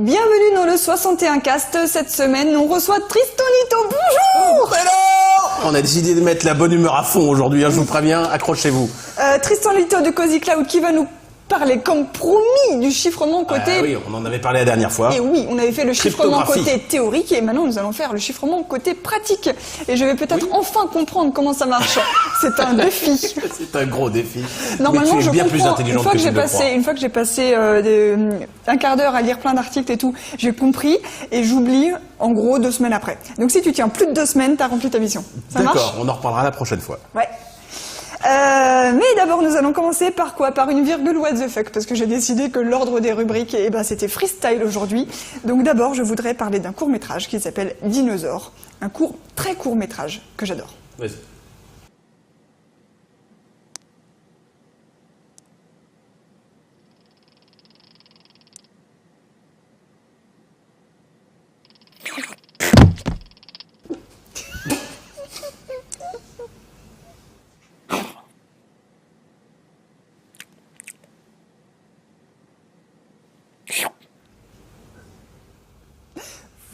Bienvenue dans le 61 Cast. Cette semaine, on reçoit Tristan Lito. Bonjour. Hello. On a décidé de mettre la bonne humeur à fond aujourd'hui, hein, je vous préviens, accrochez-vous. Tristan Lito de Cozy Cloud qui va nous parler, comme promis, du chiffrement côté... oui, on en avait parlé la dernière fois. Et oui, on avait fait le chiffrement côté théorique et maintenant nous allons faire le chiffrement côté pratique. Et je vais peut-être enfin comprendre comment ça marche. C'est un défi. C'est un gros défi. Normalement, mais tu es bien plus intelligente que tu ne le crois. Une fois que j'ai passé un quart d'heure à lire plein d'articles et tout, j'ai compris et j'oublie en gros 2 semaines après. Donc si tu tiens plus de 2 semaines, t'as rempli ta mission. Ça marche ? D'accord, on en reparlera la prochaine fois. Ouais. Mais d'abord, nous allons commencer par quoi? Par une virgule what the fuck, parce que j'ai décidé que l'ordre des rubriques, c'était freestyle aujourd'hui. Donc d'abord, je voudrais parler d'un court-métrage qui s'appelle Dinosaure. Un très court-métrage que j'adore. Vas-y.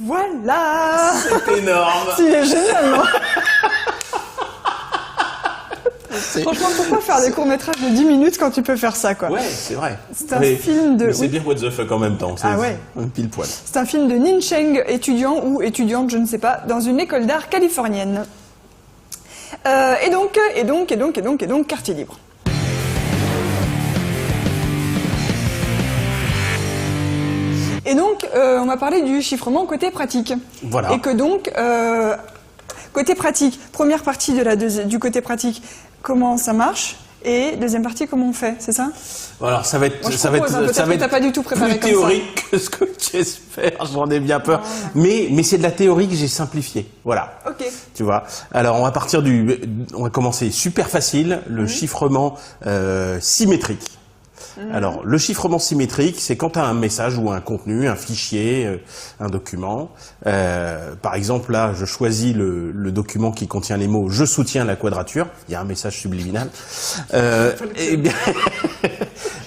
Voilà. C'est énorme. C'est génial, non? Franchement, pourquoi faire des courts-métrages de 10 minutes quand tu peux faire ça, quoi? Ouais, c'est vrai. C'est un film de... Mais c'est bien what the fuck en même temps. Ah ouais. Un pile poil. C'est un film de Nin Cheng, étudiant ou étudiante, je ne sais pas, dans une école d'art californienne. Et donc, quartier libre. Et donc, on va parler du chiffrement côté pratique. Voilà. Et que donc, côté pratique, première partie du côté pratique, comment ça marche, et deuxième partie, comment on fait, c'est ça? Alors ça va être, moi, ça va être t'as pas du tout préparé plus comme théorique ça. que ce que j'espère. J'en ai bien peur. Mais c'est de la théorie que j'ai simplifiée. Voilà. Ok. Tu vois. Alors on va commencer super facile, le chiffrement symétrique. Alors, le chiffrement symétrique, c'est quand tu as un message ou un contenu, un fichier, un document. Par exemple, là, je choisis le document qui contient les mots « Je soutiens la quadrature ». Il y a un message subliminal.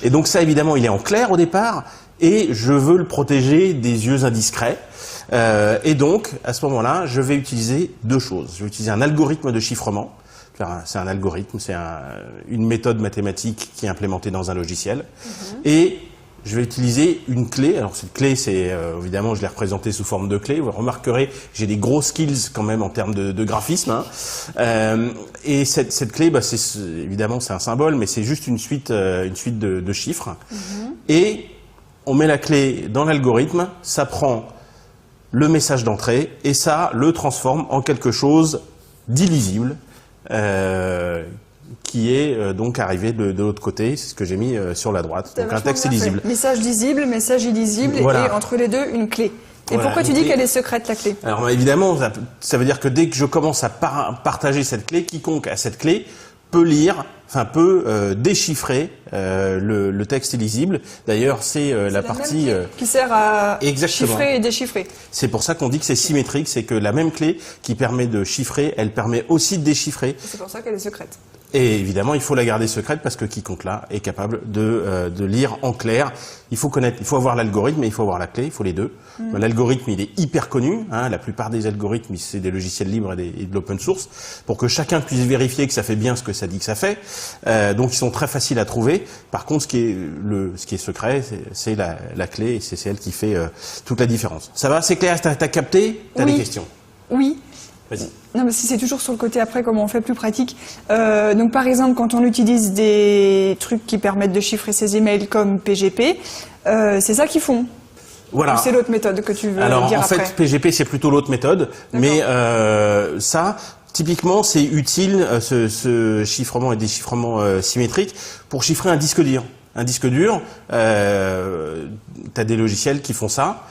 Et donc ça, évidemment, il est en clair au départ. Et je veux le protéger des yeux indiscrets. Et donc, à ce moment-là, je vais utiliser 2 choses. Je vais utiliser un algorithme de chiffrement. C'est un algorithme, c'est une méthode mathématique qui est implémentée dans un logiciel. Et je vais utiliser une clé. Alors cette clé, évidemment, je l'ai représentée sous forme de clé. Vous remarquerez, j'ai des gros skills quand même en termes de graphisme. Et cette clé, évidemment, c'est un symbole, mais c'est juste une suite de chiffres. Et on met la clé dans l'algorithme, ça prend le message d'entrée et ça le transforme en quelque chose d'illisible. Qui est donc arrivé de l'autre côté, c'est ce que j'ai mis sur la droite, donc un texte illisible. Message lisible, message illisible, voilà. Et entre les deux, une clé. Et voilà, pourquoi tu dis qu'elle est secrète, la clé? Alors évidemment, ça veut dire que dès que je commence à partager cette clé, quiconque a cette clé peut lire, peut déchiffrer le texte illisible. D'ailleurs, c'est la partie qui sert à exactement. Chiffrer et déchiffrer. C'est pour ça qu'on dit que c'est symétrique, c'est que la même clé qui permet de chiffrer, elle permet aussi de déchiffrer. C'est pour ça qu'elle est secrète. Et évidemment, il faut la garder secrète parce que quiconque là est capable de lire en clair. Il faut avoir l'algorithme et il faut avoir la clé, il faut les deux. L'algorithme, il est hyper connu. La plupart des algorithmes, c'est des logiciels libres et de l'open source pour que chacun puisse vérifier que ça fait bien ce que ça dit que ça fait. Donc, ils sont très faciles à trouver. Par contre, ce qui est secret, c'est la clé et c'est elle qui fait toute la différence. Ça va, c'est clair? T'as capté? T'as des questions? Oui. Vas-y. Non, mais si c'est toujours sur le côté après, comment on fait plus pratique. Donc, par exemple, quand on utilise des trucs qui permettent de chiffrer ses emails comme PGP, c'est ça qu'ils font. Voilà. C'est l'autre méthode que tu veux dire après. Alors, en fait, PGP, c'est plutôt l'autre méthode. Mais ça, typiquement, c'est utile, ce chiffrement et déchiffrement symétrique, pour chiffrer un disque dur. Un disque dur, tu as des logiciels qui font ça.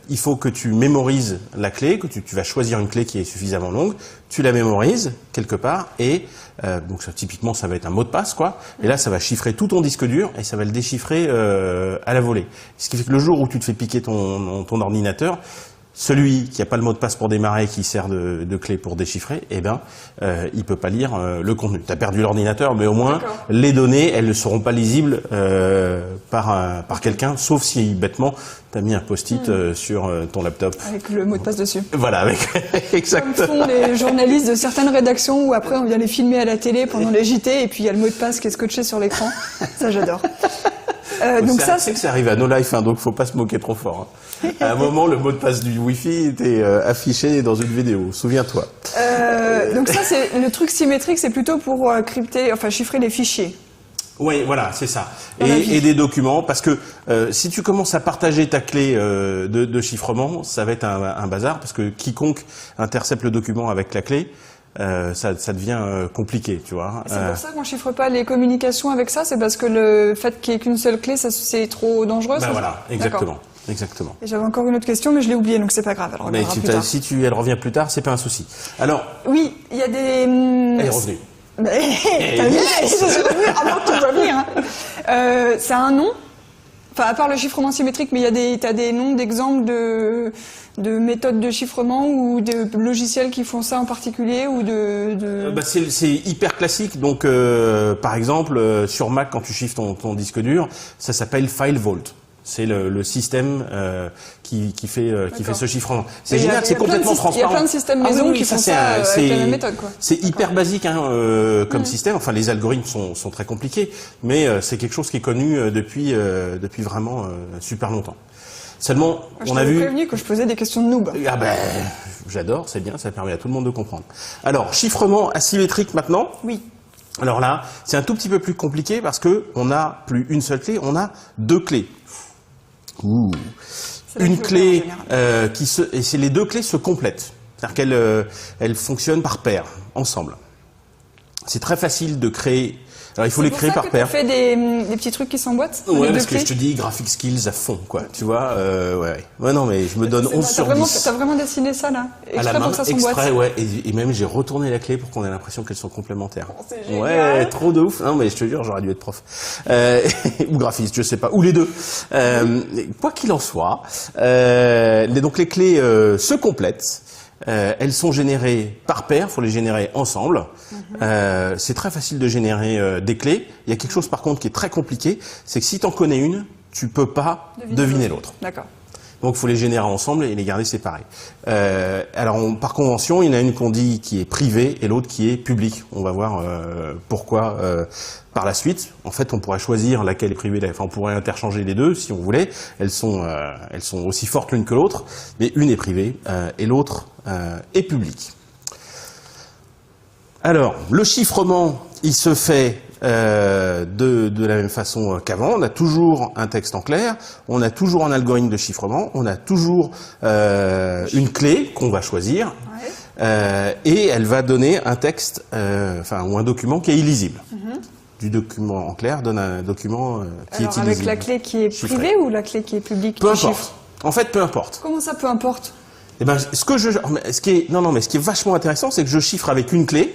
Il faut que tu mémorises la clé, que tu vas choisir une clé qui est suffisamment longue, tu la mémorises quelque part et donc ça, typiquement ça va être un mot de passe quoi. Et là ça va chiffrer tout ton disque dur et ça va le déchiffrer à la volée. Ce qui fait que le jour où tu te fais piquer ton ordinateur, Celui qui n'a pas le mot de passe pour démarrer, qui sert de clé pour déchiffrer, eh ben, il peut pas lire le contenu. Tu as perdu l'ordinateur, mais au moins, les données, elles ne seront pas lisibles par quelqu'un, sauf si, bêtement, tu as mis un post-it sur ton laptop. Avec le mot de passe dessus. Voilà, avec exactement. Comme font les journalistes de certaines rédactions où après on vient les filmer à la télé pendant les JT et puis il y a le mot de passe qui est scotché sur l'écran. Ça, j'adore. Donc ça, c'est que ça arrive à No Life, hein, donc faut pas se moquer trop fort. Hein. À un moment, le mot de passe du Wi-Fi était affiché dans une vidéo. Souviens-toi. Donc ça, c'est le truc symétrique, c'est plutôt pour crypter, enfin chiffrer les fichiers. Oui, voilà, c'est ça. Et des documents, parce que si tu commences à partager ta clé de chiffrement, ça va être un bazar, parce que quiconque intercepte le document avec la clé, ça devient compliqué, tu vois. C'est pour ça qu'on chiffre pas les communications avec ça, c'est parce que le fait qu'il n'y ait qu'une seule clé, c'est trop dangereux. Ben voilà, exactement. Exactement. Et j'avais encore une autre question, mais je l'ai oubliée, donc c'est pas grave. Mais si elle revient plus tard, c'est pas un souci. Alors. Oui, il y a des. Elle est revenue. T'as vu, avant que tu vas venir. Hein. Ça a un nom. Enfin, à part le chiffrement symétrique, mais t'as des noms d'exemples de méthodes de chiffrement ou de logiciels qui font ça en particulier ou c'est hyper classique. Donc, par exemple, sur Mac, quand tu chiffres ton disque dur, ça s'appelle File Vault. C'est le système qui fait ce chiffrement. C'est génial, c'est complètement transparent. Il y a plein de systèmes maison qui font ça avec la même méthode, quoi. C'est hyper basique comme système. Enfin, les algorithmes sont très compliqués, mais c'est quelque chose qui est connu depuis vraiment super longtemps. Seulement, on a vu. Je t'avais prévenu que je posais des questions de noob. Ah ben, j'adore, c'est bien, ça permet à tout le monde de comprendre. Alors, chiffrement asymétrique maintenant. Oui. Alors là, c'est un tout petit peu plus compliqué parce que on n'a plus une seule clé, on a deux clés. Ouh. Une clé et c'est les deux clés se complètent, c'est-à-dire qu'elles fonctionnent par paire, ensemble. C'est très facile de créer. Alors il faut les créer par paire. Tu fais des petits trucs qui s'emboîtent. Ouais, parce que je te dis graphic skills à fond, quoi. Tu vois, ouais, non, mais je me donne 11 sur 10. T'as vraiment dessiné ça là, à la main, pour que ça s'emboîte. Exprès, ouais. Et même j'ai retourné la clé pour qu'on ait l'impression qu'elles sont complémentaires. Oh, c'est génial. Ouais, trop de ouf. Non, mais je te jure, j'aurais dû être prof ou graphiste, je sais pas, ou les deux. Quoi qu'il en soit, donc les clés se complètent. Elles sont générées par paire, faut les générer ensemble. C'est très facile de générer des clés. Il y a quelque chose par contre qui est très compliqué, c'est que si tu en connais une, tu peux pas deviner l'autre. D'accord. Donc il faut les générer ensemble et les garder séparés. Alors par convention, il y en a une qu'on dit qui est privée et l'autre qui est publique. On va voir pourquoi par la suite. En fait, on pourrait choisir laquelle est privée, enfin on pourrait interchanger les deux si on voulait. Elles sont aussi fortes l'une que l'autre, mais une est privée et l'autre est publique. Alors, le chiffrement, il se fait de la même façon qu'avant. On a toujours un texte en clair, on a toujours un algorithme de chiffrement, on a toujours une clé qu'on va choisir, et elle va donner un texte, ou un document qui est illisible. Du document en clair donne un document qui est illisible. Avec la clé qui est privée ou la clé qui est publique? Peu importe. En fait, peu importe. Comment ça, peu importe? Eh ben, ce qui est vachement intéressant, c'est que je chiffre avec une clé.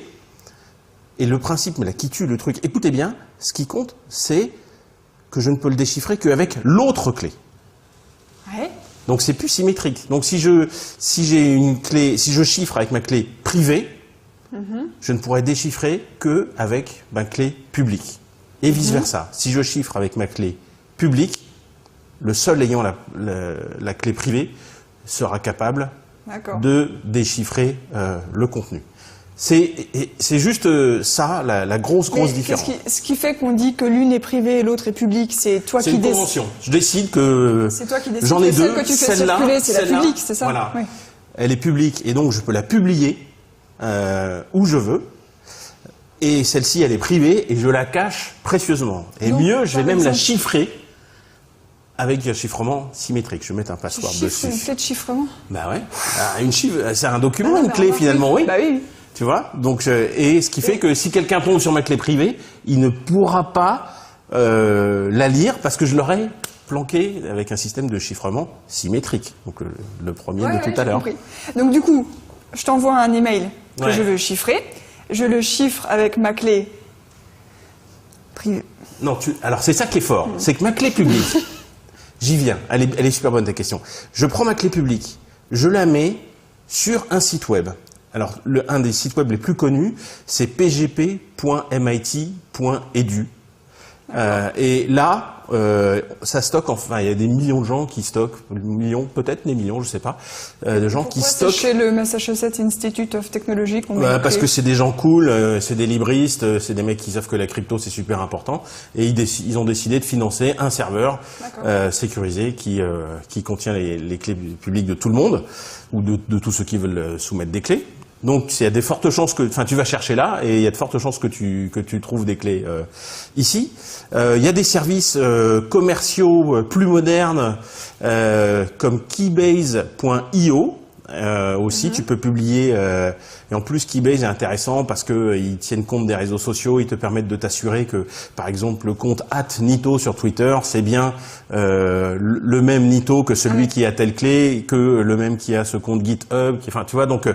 Et le principe, mais là, qui tue le truc, écoutez bien, ce qui compte, c'est que je ne peux le déchiffrer qu'avec l'autre clé. Ouais. Donc c'est plus symétrique. Donc si je chiffre avec ma clé privée, je ne pourrais déchiffrer qu'avec ma clé publique. Et vice versa. Si je chiffre avec ma clé publique, le seul ayant la clé privée sera capable de déchiffrer le contenu. C'est juste ça, la grosse différence. Ce qui fait qu'on dit que l'une est privée et l'autre est publique, c'est toi qui décides. C'est une convention. Je décide que j'en ai deux. Celle que tu fais circuler, c'est la publique, c'est ça? Voilà. Oui. Elle est publique et donc je peux la publier où je veux. Et celle-ci, elle est privée et je la cache précieusement. Et donc, mieux, je vais même la chiffrer avec un chiffrement symétrique. Je vais mettre un password dessus. Une clé de chiffrement? Bah ouais. C'est un document, une clé finalement, oui. Bah oui. Tu vois, donc et ce qui fait que si quelqu'un tombe sur ma clé privée, il ne pourra pas la lire parce que je l'aurai planqué avec un système de chiffrement symétrique. Donc le premier de tout à l'heure. Donc du coup, je t'envoie un email que je veux chiffrer. Je le chiffre avec ma clé privée. Non, alors c'est ça qui est fort, c'est que ma clé publique, j'y viens. Elle est super bonne ta question. Je prends ma clé publique, je la mets sur un site web. Alors, un des sites web les plus connus, c'est pgp.mit.edu. Et là, ça stocke, enfin, il y a des millions de gens qui stockent, peut-être des millions, je sais pas, de gens qui stockent. C'est chez le Massachusetts Institute of Technology qu'on met Parce que c'est des gens cool, c'est des libristes, c'est des mecs qui savent que la crypto c'est super important, et ils ont décidé de financer un serveur sécurisé qui contient les clés publiques de tout le monde, ou de tous ceux qui veulent soumettre des clés. Donc, il y a des fortes chances que, enfin, tu vas chercher là, et il y a de fortes chances que tu trouves des clés ici. Il y a des services commerciaux plus modernes, comme Keybase.io. Aussi, tu peux publier. Et en plus, Keybase est intéressant parce que ils tiennent compte des réseaux sociaux. Ils te permettent de t'assurer que, par exemple, le compte @Nito sur Twitter, c'est bien le même Nito que celui qui a telle clé, que le même qui a ce compte GitHub. Enfin, tu vois, donc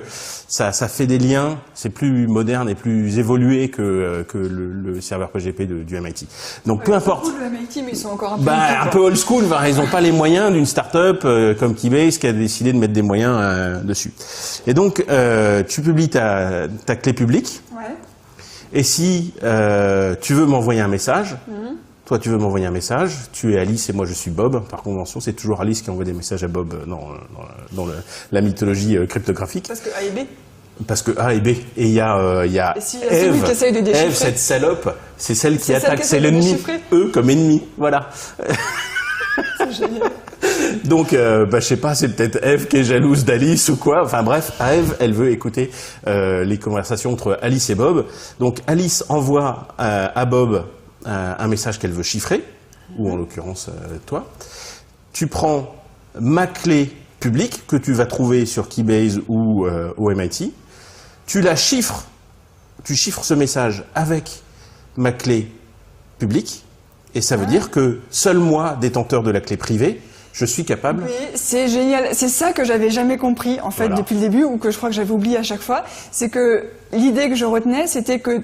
ça fait des liens. C'est plus moderne et plus évolué que le serveur PGP du MIT. Donc, peu importe. Beaucoup de MIT, mais ils sont encore un peu. Un peu old school. Ils n'ont pas les moyens d'une start-up comme Keybase qui a décidé de mettre des moyens dessus. Et donc, tu publies ta clé publique. Ouais. Et si tu veux m'envoyer un message, toi tu veux m'envoyer un message, tu es Alice et moi je suis Bob. Par convention, c'est toujours Alice qui envoie des messages à Bob dans la mythologie cryptographique. Parce que A et B. Parce que A et B. Et il y a et si Eve, qui essaye de déchiffrer. Eve, cette salope, c'est celle qui attaque, c'est l'ennemi. Eux comme ennemi. Voilà. C'est génial. Donc, je sais pas, c'est peut-être Eve qui est jalouse d'Alice ou quoi. Enfin bref, Eve, elle veut écouter les conversations entre Alice et Bob. Donc Alice envoie à Bob un message qu'elle veut chiffrer, ou en l'occurrence toi. Tu prends ma clé publique que tu vas trouver sur Keybase ou au MIT. Tu la chiffres, tu chiffres ce message avec ma clé publique. Et ça veut dire que seul moi, détenteur de la clé privée, je suis capable. Oui, c'est génial. C'est ça que j'avais jamais compris, en fait, depuis le début, ou que je crois que j'avais oublié à chaque fois. C'est que l'idée que je retenais, c'était que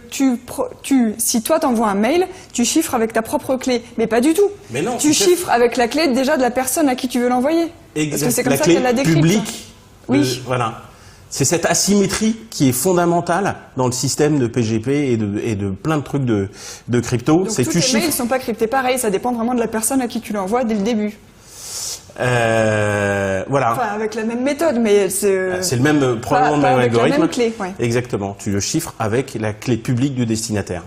si toi t'envoies un mail, tu chiffres avec ta propre clé. Mais pas du tout. Mais non. Tu chiffres avec la clé déjà de la personne à qui tu veux l'envoyer. Exact. Parce que c'est comme la ça clé qu'elle la décrypte. Publique. Oui. Voilà. C'est cette asymétrie qui est fondamentale dans le système de PGP et de plein de trucs de crypto. Donc tous tes mails ne sont pas cryptés pareil, ça dépend vraiment de la personne à qui tu l'envoies dès le début. Voilà. Enfin, avec la même méthode, mais c'est le même, probablement le même algorithme. La même clé, ouais. Exactement. Tu le chiffres avec la clé publique du destinataire.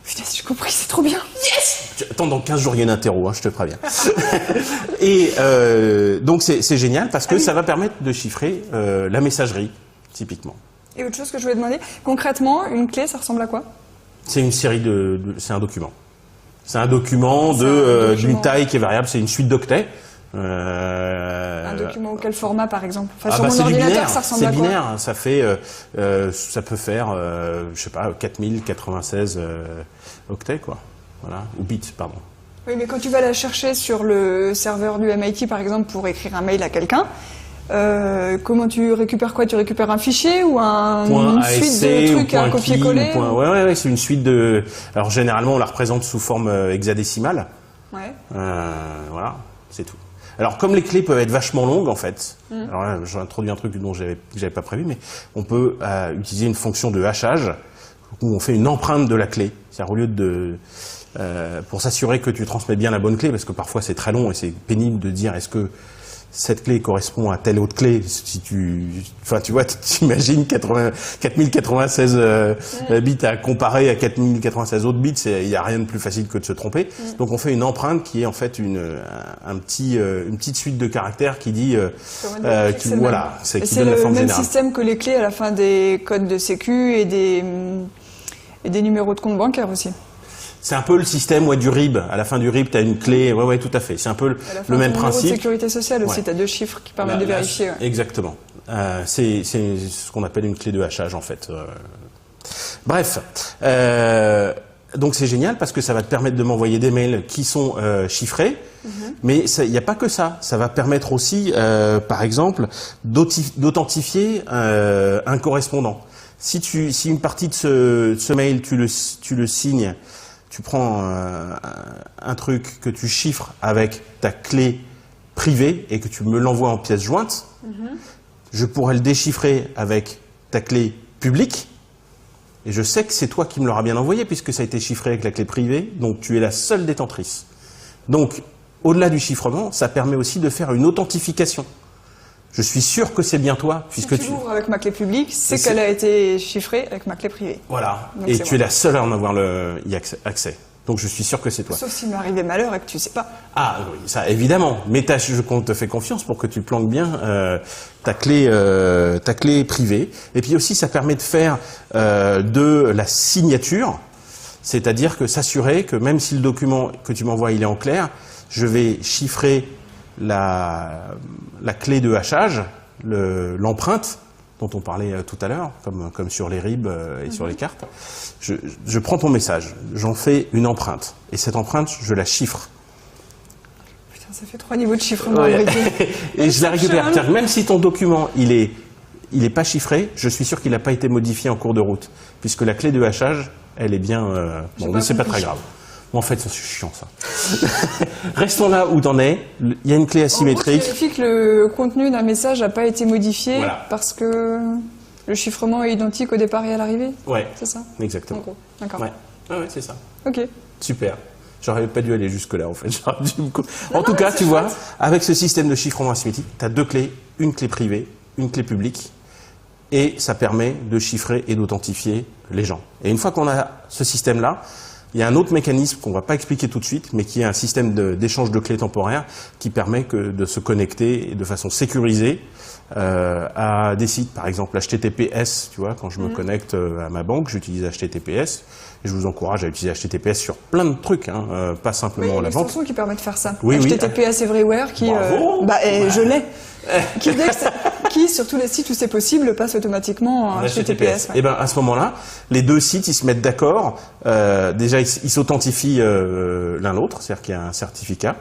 Putain, si j'ai compris, c'est trop bien. Yes! Attends, dans 15 jours, il y a une interro, je te préviens. Et donc, c'est génial parce que ça va permettre de chiffrer la messagerie, typiquement. Et autre chose que je voulais demander, concrètement, une clé, ça ressemble à quoi? C'est une série c'est un document. C'est un document d'une taille qui est variable, c'est une suite d'octets. Un document auquel format, par exemple? Enfin, sur mon c'est ordinateur, binaire, ça ressemble à quoi? C'est binaire, ça fait, ça peut faire, je sais pas, 4096 octets, quoi. Voilà, ou bits, pardon. Oui, mais quand tu vas la chercher sur le serveur du MIT, par exemple, pour écrire un mail à quelqu'un, comment tu récupères quoi? Tu récupères un fichier ou une suite de trucs à copier-coller? Ouais, c'est une suite de... Alors, généralement, on la représente sous forme hexadécimale. Ouais. Voilà, c'est tout. Alors, comme les clés peuvent être vachement longues, en fait, alors là, j'ai introduit un truc dont j'avais pas prévu, mais on peut utiliser une fonction de hachage où on fait une empreinte de la clé. C'est-à-dire, au lieu de... pour s'assurer que tu transmets bien la bonne clé, parce que parfois c'est très long et c'est pénible de dire est-ce que cette clé correspond à telle autre clé. Si enfin, tu vois, tu imagines 4096 bits à comparer à 4096 autres bits, il n'y a rien de plus facile que de se tromper. Donc on fait une empreinte qui est en fait une petite suite de caractères qui dit, qui donne la forme générale. C'est le même système que les clés à la fin des codes de sécu et des numéros de compte bancaire aussi. C'est un peu le système du RIB. À la fin du RIB, tu as une clé. Ouais, tout à fait. C'est un peu le même principe. Numéro de sécurité sociale aussi, tu as deux chiffres qui permettent de vérifier. Exactement. C'est ce qu'on appelle une clé de hachage, en fait. Bref. Donc c'est génial parce que ça va te permettre de m'envoyer des mails qui sont chiffrés. Mais il n'y a pas que ça. Ça va permettre aussi, par exemple, d'authentifier un correspondant. Si une partie de ce mail, tu le signes, tu prends un truc que tu chiffres avec ta clé privé et que tu me l'envoies en pièce jointe, je pourrais le déchiffrer avec ta clé publique. Et je sais que c'est toi qui me l'auras bien envoyé puisque ça a été chiffré avec la clé privée, donc tu es la seule détentrice. Donc, au-delà du chiffrement, ça permet aussi de faire une authentification. Je suis sûr que c'est bien toi puisque tu l'ouvres avec ma clé publique, c'est qu'elle a été chiffrée avec ma clé privée. Voilà, donc et tu es la seule à en avoir y accès. Donc je suis sûr que c'est toi. Sauf s'il m'est arrivé malheur et que tu sais pas. Ah oui, ça évidemment. Mais je te fais confiance pour que tu planques bien ta clé privée. Et puis aussi, ça permet de faire de la signature, c'est-à-dire que s'assurer que même si le document que tu m'envoies il est en clair, je vais chiffrer la clé de hachage, l'empreinte dont on parlait tout à l'heure, comme sur les RIB et sur les cartes. Je prends ton message, j'en fais une empreinte. Et cette empreinte, je la chiffre. Putain, ça fait 3 niveaux de chiffrement. Ouais. Et je la récupère. Même si ton document, il est pas chiffré, je suis sûr qu'il n'a pas été modifié en cours de route. Puisque la clé de hachage, elle est bien... bon, mais c'est pas très grave. En fait, c'est chiant, ça. Restons là où t'en es. Il y a une clé asymétrique. Tu vérifies que le contenu d'un message n'a pas été modifié parce que le chiffrement est identique au départ et à l'arrivée. Ouais. C'est ça. Exactement. D'accord. Ouais, c'est ça. Ok. Super. J'aurais pas dû aller jusque-là, en fait. En tout cas, tu vois, avec ce système de chiffrement asymétrique, tu as 2 clés, une clé privée, une clé publique, et ça permet de chiffrer et d'authentifier les gens. Et une fois qu'on a ce système-là, il y a un autre mécanisme qu'on ne va pas expliquer tout de suite, mais qui est un système d'échange de clés temporaires qui permet de se connecter de façon sécurisée à des sites, par exemple HTTPS. Tu vois, quand je me connecte à ma banque, j'utilise HTTPS. Et je vous encourage à utiliser HTTPS sur plein de trucs, pas simplement la banque. Il y a une extension qui permet de faire ça. Oui, HTTPS Everywhere, qui, je l'ai. Qui, sur tous les sites où c'est possible, passe automatiquement en HTTPS. Et ben à ce moment-là, les deux sites, ils se mettent d'accord. Déjà, ils s'authentifient l'un l'autre, c'est-à-dire qu'il y a un certificat.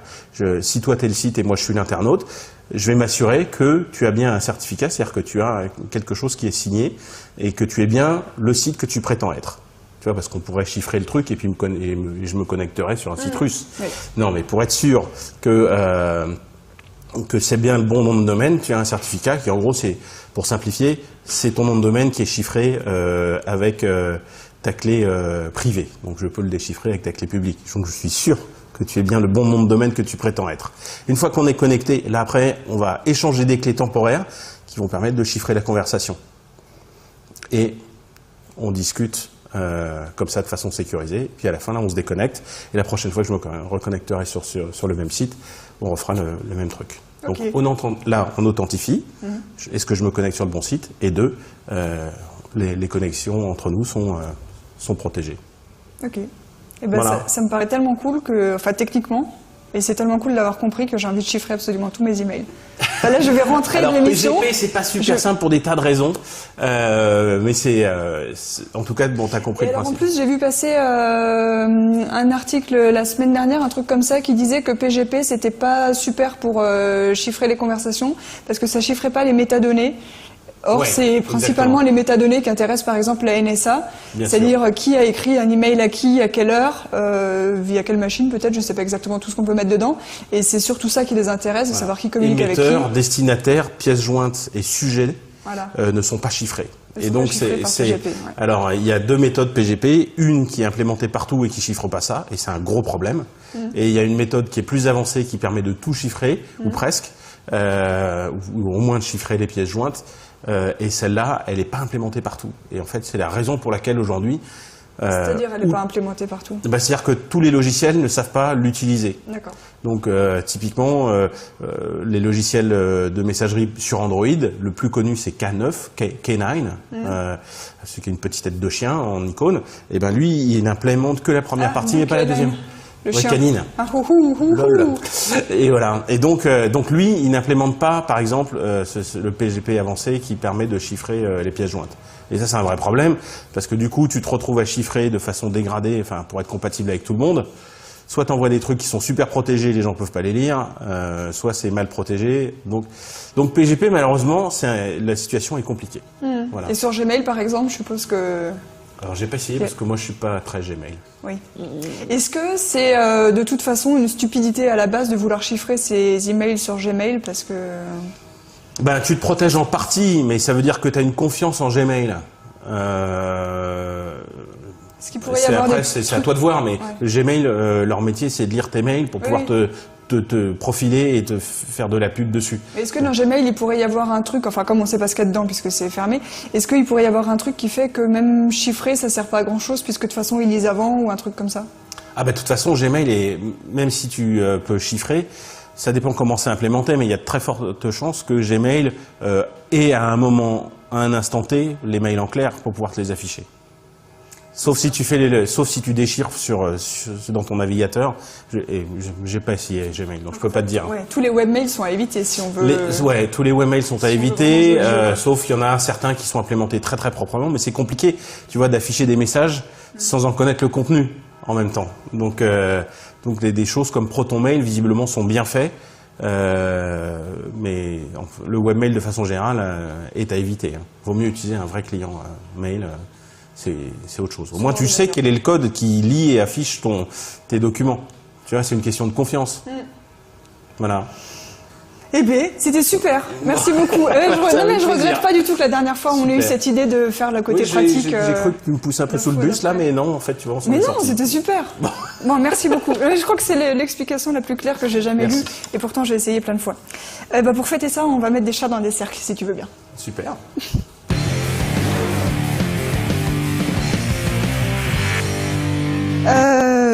Si toi, t'es le site et moi, je suis l'internaute, je vais m'assurer que tu as bien un certificat, c'est-à-dire que tu as quelque chose qui est signé et que tu es bien le site que tu prétends être. Tu vois, parce qu'on pourrait chiffrer le truc et puis je me connecterais sur un site russe. Oui. Non, mais pour être sûr que c'est bien le bon nom de domaine, tu as un certificat qui, en gros, c'est, pour simplifier, c'est ton nom de domaine qui est chiffré avec ta clé privée. Donc, je peux le déchiffrer avec ta clé publique. Donc, je suis sûr que tu es bien le bon nom de domaine que tu prétends être. Une fois qu'on est connecté, là, après, on va échanger des clés temporaires qui vont permettre de chiffrer la conversation. Et on discute comme ça de façon sécurisée. Puis à la fin, là, on se déconnecte. Et la prochaine fois que je me reconnecterai sur le même site, on refera le même truc. Donc là, on authentifie. Est-ce que je me connecte sur le bon site? Et 2, les connexions entre nous sont protégées. Ok. Et ben voilà. Ça me paraît tellement cool que, enfin techniquement, et c'est tellement cool d'avoir compris que j'ai envie de chiffrer absolument tous mes emails. Enfin, là, je vais rentrer de l'émission. PGP, c'est pas super simple pour des tas de raisons, mais c'est, en tout cas, bon, t'as compris le principe. En plus, j'ai vu passer un article la semaine dernière, un truc comme ça, qui disait que PGP, c'était pas super pour chiffrer les conversations, parce que ça chiffrait pas les métadonnées. Or, ouais, c'est principalement les métadonnées qui intéressent par exemple la NSA, c'est-à-dire qui a écrit un email à qui, à quelle heure, via quelle machine peut-être, je ne sais pas exactement tout ce qu'on peut mettre dedans, et c'est surtout ça qui les intéresse, de savoir qui communique avec qui. Émetteur, destinataire, pièce jointe et sujet ne sont pas chiffrés. Et donc alors il y a 2 méthodes PGP, une qui est implémentée partout et qui chiffre pas ça, et c'est un gros problème. Et il y a une méthode qui est plus avancée qui permet de tout chiffrer, ou presque, ou au moins de chiffrer les pièces jointes. Et celle-là, elle n'est pas implémentée partout. Et en fait, c'est la raison pour laquelle aujourd'hui... C'est-à-dire, elle n'est pas implémentée partout? C'est-à-dire que tous les logiciels ne savent pas l'utiliser. D'accord. Donc, typiquement, les logiciels de messagerie sur Android, le plus connu, c'est K9, celui qui a une petite tête de chien en icône. Et ben lui, il n'implémente que la première partie, mais pas la deuxième. Le chien. Canine. Et voilà. Et donc lui, il n'implémente pas, par exemple, le PGP avancé qui permet de chiffrer les pièces jointes. Et ça, c'est un vrai problème, parce que du coup, tu te retrouves à chiffrer de façon dégradée, enfin, pour être compatible avec tout le monde. Soit t'envoies des trucs qui sont super protégés, les gens peuvent pas les lire, soit c'est mal protégé. Donc PGP, malheureusement, la situation est compliquée. Voilà. Et sur Gmail, par exemple, je suppose que... Alors j'ai pas essayé parce que moi je suis pas très Gmail. Oui. Est-ce que c'est de toute façon une stupidité à la base de vouloir chiffrer ses emails sur Gmail parce que... Ben, tu te protèges en partie, mais ça veut dire que tu as une confiance en Gmail. Est-ce qu'il pourrait y avoir après, c'est à toi de voir, mais Gmail, leur métier, c'est de lire tes mails pour pouvoir te profiler et te faire de la pub dessus. Est-ce que dans Gmail, il pourrait y avoir un truc, enfin comme on sait pas ce qu'il y a dedans puisque c'est fermé, est-ce qu'il pourrait y avoir un truc qui fait que même chiffrer, ça sert pas à grand chose puisque de toute façon ils lisent avant ou un truc comme ça? Ah bah de toute façon, Gmail, même si tu peux chiffrer, ça dépend comment c'est implémenté, mais il y a de très fortes chances que Gmail ait à un moment, à un instant T, les mails en clair pour pouvoir te les afficher. Sauf si tu déchires dans ton navigateur. J'ai pas essayé Gmail, donc je peux pas te dire. Ouais, tous les webmails sont à éviter si on veut. Tous les webmails sont à éviter, sauf qu'il y en a certains qui sont implémentés très très proprement, mais c'est compliqué, tu vois, d'afficher des messages sans en connaître le contenu en même temps. Donc des choses comme ProtonMail visiblement sont bien faits, mais le webmail de façon générale est à éviter. Vaut mieux utiliser un vrai client mail. C'est autre chose. Au moins, tu sais quel est le code qui lit et affiche tes documents. Tu vois, c'est une question de confiance. Voilà. Eh bien, c'était super. Merci beaucoup. Je regrette pas du tout que la dernière fois, on ait eu cette idée de faire le côté pratique. J'ai cru que tu me pousses un peu sous le bus, là, mais non, en fait, tu vois, on s'en est sorti. Mais non, c'était super. Bon, merci beaucoup. Je crois que c'est l'explication la plus claire que j'ai jamais lue, et pourtant j'ai essayé plein de fois. Pour fêter ça, on va mettre des chats dans des cercles, si tu veux bien. Super.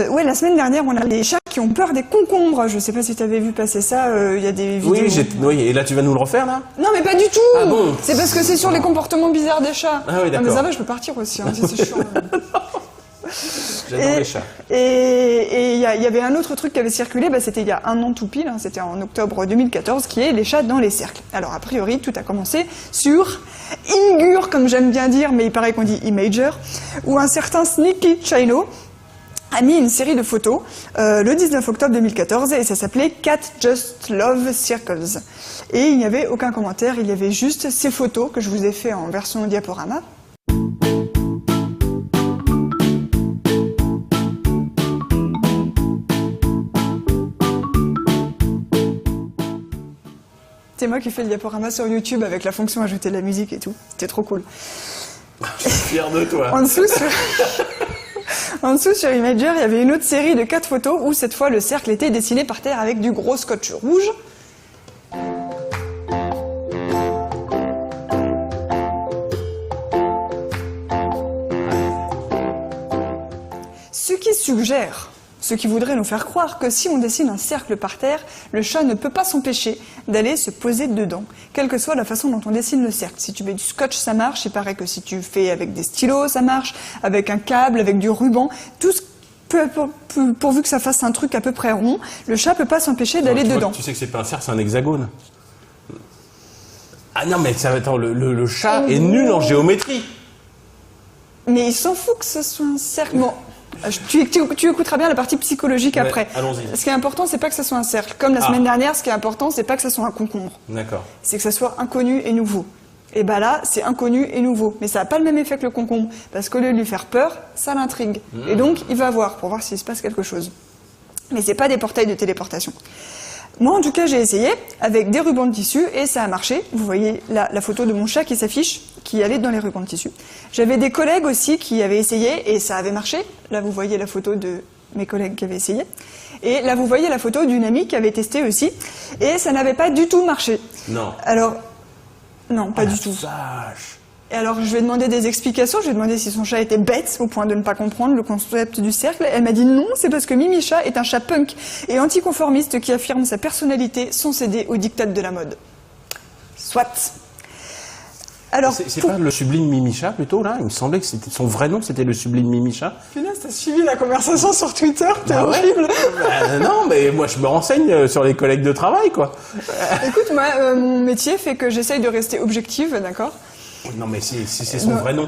Ouais, la semaine dernière, on a des chats qui ont peur des concombres. Je sais pas si tu avais vu passer ça, il y a des vidéos. Oui, et là tu vas nous le refaire là? Non, mais pas du tout. Ah bon? C'est parce que c'est sur les comportements bizarres des chats. Ah oui, d'accord. Mais ça va, je peux partir aussi, hein, c'est chiant. J'adore les chats. Et il y avait un autre truc qui avait circulé, c'était il y a un an tout pile, hein, c'était en octobre 2014, qui est les chats dans les cercles. Alors a priori, tout a commencé sur Imgur, comme j'aime bien dire, mais il paraît qu'on dit Imager, où un certain Sneaky Chino a mis une série de photos le 19 octobre 2014 et ça s'appelait Cat Just Love Circles. Et il n'y avait aucun commentaire, il y avait juste ces photos que je vous ai fait en version diaporama. C'est moi qui fais le diaporama sur YouTube avec la fonction ajouter de la musique et tout. C'était trop cool. Je suis fier de toi. En dessous, sur Imager, il y avait une autre série de 4 photos où cette fois le cercle était dessiné par terre avec du gros scotch rouge. Ce qui suggère, ce qui voudrait nous faire croire que si on dessine un cercle par terre, le chat ne peut pas s'empêcher d'aller se poser dedans, quelle que soit la façon dont on dessine le cercle. Si tu mets du scotch, ça marche, il paraît que si tu fais avec des stylos, ça marche, avec un câble, avec du ruban, tout ce pourvu que ça fasse un truc à peu près rond, le chat peut pas s'empêcher d'aller dedans. Tu sais que c'est pas un cercle, c'est un hexagone. Ah non, mais attends, le chat est nul en géométrie. Mais il s'en fout que ce soit un cercle. Bon. Tu écouteras bien la partie psychologique après. Allons-y. Ce qui est important, c'est pas que ça soit un cercle. Comme la semaine dernière, ce qui est important, c'est pas que ça soit un concombre. D'accord. C'est que ça soit inconnu et nouveau. Et là, c'est inconnu et nouveau. Mais ça n'a pas le même effet que le concombre. Parce qu'au lieu de lui faire peur, ça l'intrigue. Et donc, il va voir pour voir s'il se passe quelque chose. Mais c'est pas des portails de téléportation. Moi, en tout cas, j'ai essayé avec des rubans de tissu et ça a marché. Vous voyez la photo de mon chat qui s'affiche, qui allait dans les rubans de tissu. J'avais des collègues aussi qui avaient essayé et ça avait marché. Là, vous voyez la photo de mes collègues qui avaient essayé. Et là, vous voyez la photo d'une amie qui avait testé aussi. Et ça n'avait pas du tout marché. Non. Alors, non, pas du tout. Vache. Et alors, je lui ai demandé des explications. Je lui ai demandé si son chat était bête au point de ne pas comprendre le concept du cercle. Elle m'a dit non, c'est parce que Mimi Chat est un chat punk et anticonformiste qui affirme sa personnalité sans céder aux diktats de la mode. Soit. Alors, c'est pas le sublime Mimi Chat plutôt là? Il me semblait que c'était son vrai nom, c'était le sublime Mimi Chat. Punaise, t'as suivi la conversation sur Twitter, t'es horrible. Non, mais moi je me renseigne sur les collègues de travail, quoi. Écoute, moi, mon métier fait que j'essaye de rester objective, d'accord? Non, mais si c'est son vrai nom.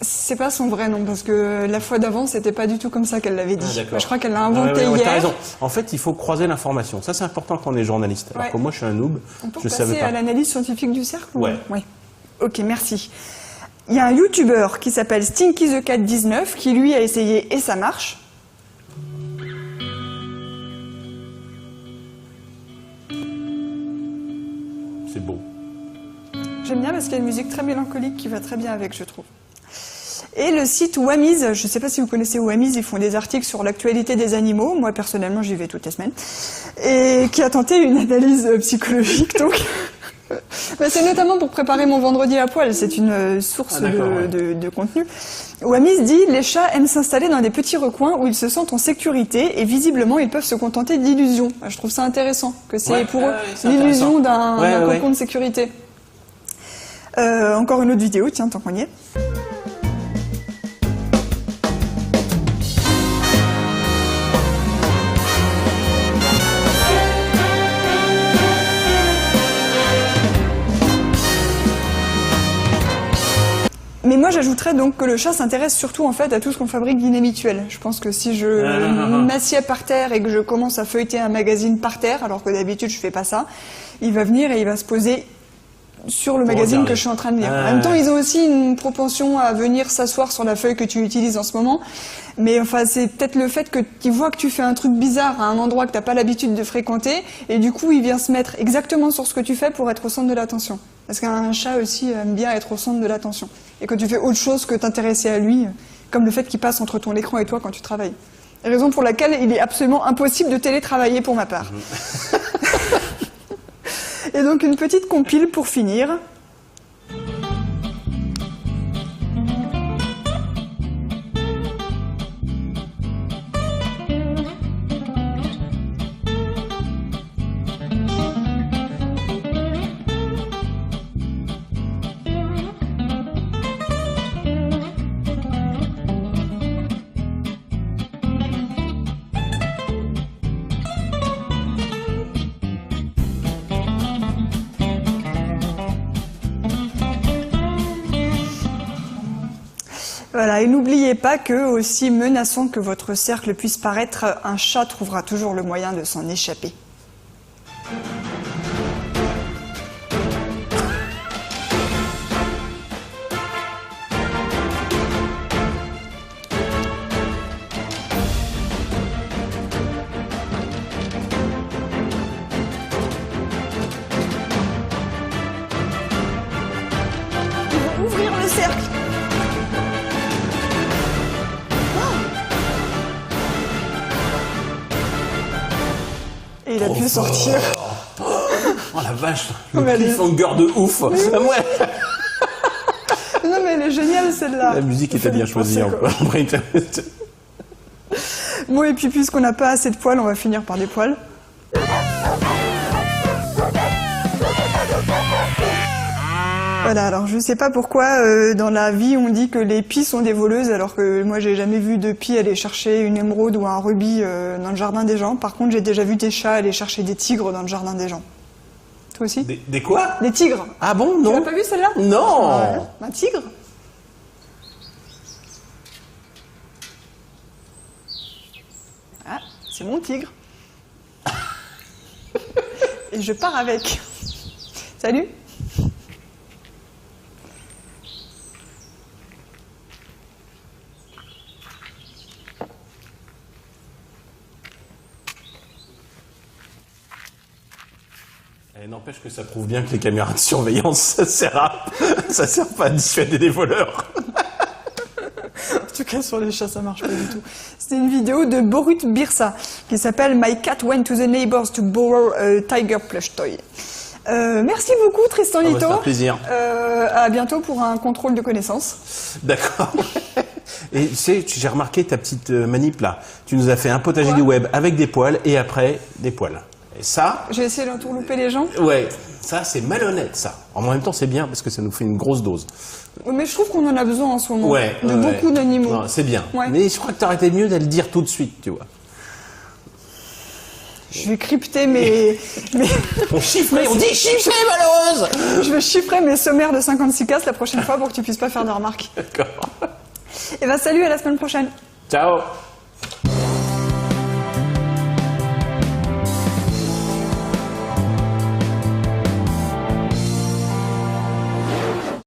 C'est pas son vrai nom, parce que la fois d'avant, c'était pas du tout comme ça qu'elle l'avait dit. Je crois qu'elle l'a inventé hier. T'as raison. En fait, il faut croiser l'information. Ça, c'est important quand on est journaliste. Alors que moi, je suis un noob. On peut passer à l'analyse scientifique du cercle? Ouais. Oui. Ok, merci. Il y a un YouTuber qui s'appelle Stinky the Cat 19 qui lui a essayé et ça marche. C'est beau. J'aime bien parce qu'il y a une musique très mélancolique qui va très bien avec, je trouve. Et le site Wamiz, je ne sais pas si vous connaissez Wamiz, ils font des articles sur l'actualité des animaux. Moi, personnellement, j'y vais toutes les semaines. Et qui a tenté une analyse psychologique, donc. Ben, c'est notamment pour préparer mon vendredi à poil, c'est une source de contenu. Wamiz dit « Les chats aiment s'installer dans des petits recoins où ils se sentent en sécurité et visiblement ils peuvent se contenter d'illusions. » Je trouve ça intéressant, que c'est pour eux l'illusion d'un cocon de sécurité. Encore une autre vidéo, tiens, tant qu'on y est. Mais moi j'ajouterais donc que le chat s'intéresse surtout en fait à tout ce qu'on fabrique d'inhabituel. Je pense que si je m'assieds par terre et que je commence à feuilleter un magazine par terre, alors que d'habitude je fais pas ça, il va venir et il va se poser sur le magazine que je suis en train de lire. En même temps, ils ont aussi une propension à venir s'asseoir sur la feuille que tu utilises en ce moment. Mais enfin, c'est peut-être le fait que tu vois que tu fais un truc bizarre à un endroit que tu n'as pas l'habitude de fréquenter, et du coup, il vient se mettre exactement sur ce que tu fais pour être au centre de l'attention. Parce qu'un chat aussi aime bien être au centre de l'attention. Et quand tu fais autre chose que t'intéresser à lui, comme le fait qu'il passe entre ton écran et toi quand tu travailles. Raison pour laquelle il est absolument impossible de télétravailler pour ma part. Et donc une petite compile pour finir. Voilà, et n'oubliez pas que, aussi menaçant que votre cercle puisse paraître, un chat trouvera toujours le moyen de s'en échapper. Ils vont ouvrir le cercle. Et il a pu sortir. Oh la vache, le cliffhanger de ouf. Ouais. Non mais elle est géniale celle-là. La musique était bien choisie encore. Bon et puis puisqu'on n'a pas assez de poils, on va finir par des poils. Voilà, alors je sais pas pourquoi dans la vie on dit que les pies sont des voleuses alors que moi j'ai jamais vu de pie aller chercher une émeraude ou un rubis dans le jardin des gens. Par contre j'ai déjà vu des chats aller chercher des tigres dans le jardin des gens. Toi aussi? Des quoi? Des tigres. Ah bon, non? Tu l'as pas vu celle-là? Non. Un tigre. Ah, c'est mon tigre. Et je pars avec. Salut. Et n'empêche que ça prouve bien que les caméras de surveillance, ça sert pas à dissuader des voleurs. En tout cas, sur les chats, ça marche pas du tout. C'était une vidéo de Borut Birsa qui s'appelle My cat went to the neighbors to borrow a tiger plush toy. Merci beaucoup, Tristan Lito. C'est un plaisir. À bientôt pour un contrôle de connaissances. D'accord. Et tu sais, j'ai remarqué ta petite manip là. Tu nous as fait un potager du web avec des poils et après des poils. Et ça... J'ai essayé d'entourlouper les gens. Ouais, ça c'est malhonnête ça. En même temps c'est bien parce que ça nous fait une grosse dose. Mais je trouve qu'on en a besoin en ce moment. Ouais, de beaucoup d'animaux. Non, c'est bien. Ouais. Mais je crois que t'aurais été mieux de le dire tout de suite, tu vois. Je vais crypter mes... On chiffrait, on dit chiffrer malheureuse. Je vais chiffrer mes sommaires de 56 cases la prochaine fois pour que tu puisses pas faire de remarques. D'accord. Et ben salut, à la semaine prochaine. Ciao.